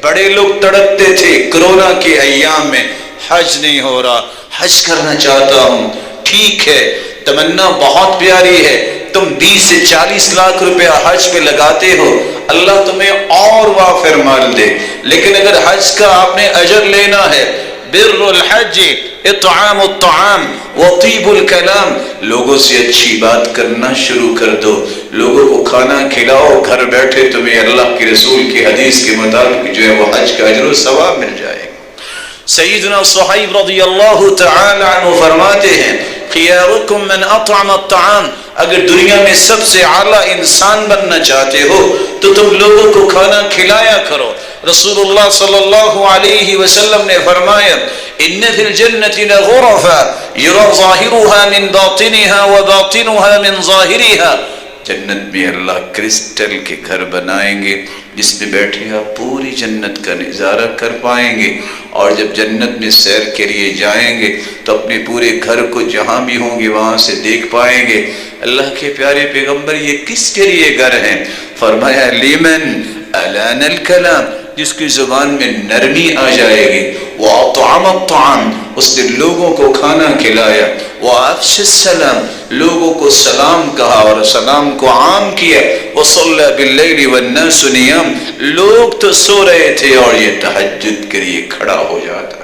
بڑے لوگ تڑپتے تھے کورونا کے ایام میں، حج نہیں ہو رہا، حج کرنا چاہتا ہوں۔ ٹھیک ہے، تمنا بہت پیاری ہے، تم 20 سے 40 لاکھ روپیہ حج پہ لگاتے ہو، اللہ تمہیں اور وافر مال دے، لیکن اگر حج کا آپ نے اجر لینا ہے، بر الحج اطعام الطعام وطیب الکلام، لوگوں سے اچھی بات کرنا شروع کر دو، لوگوں کو کھانا کھلاؤ، گھر بیٹھے تمہیں اللہ کے رسول کی حدیث کے مطابق جو ہے وہ حج کا اجر و ثواب مل جائے گا۔ سیدنا صہیب رضی اللہ تعالی عنہ فرماتے ہیں خیارکم من اطعم الطعام، اگر دنیا میں سب سے اعلیٰ انسان بننا چاہتے ہو تو تم لوگوں کو کھانا کھلایا کرو۔ رسول اللہ صلی اللہ علیہ وسلم نے فرمایا ان فی الجنۃ لغرفا یری ظاہرها من باطنها وباطنها من ظاہرها، جنت میں اللہ کرسٹل کے گھر بنائیں گے جس میں بیٹھے آپ پوری جنت کا نظارہ کر پائیں گے، اور جب جنت میں سیر کے لیے جائیں گے تو اپنے پورے گھر کو جہاں بھی ہوں گے وہاں سے دیکھ پائیں گے۔ اللہ کے پیارے پیغمبر یہ کس کے لیے گھر ہیں؟ فرمایا لمن الان الکلام، جس کی زبان میں نرمی آ جائے گی، وَأَطْعَمَ الطَّعَامَ، اس نے لوگوں کو کھانا کھلایا، وَأَفْشَ السَّلَامَ، لوگوں کو سلام کہا اور سلام کو عام کیا، وَصَلَّى بِاللَّيْلِ وَالنَّاسُ نِيَامٌ، لوگ تو سو رہے تھے اور یہ تہجد کے لیے کھڑا ہو جاتا۔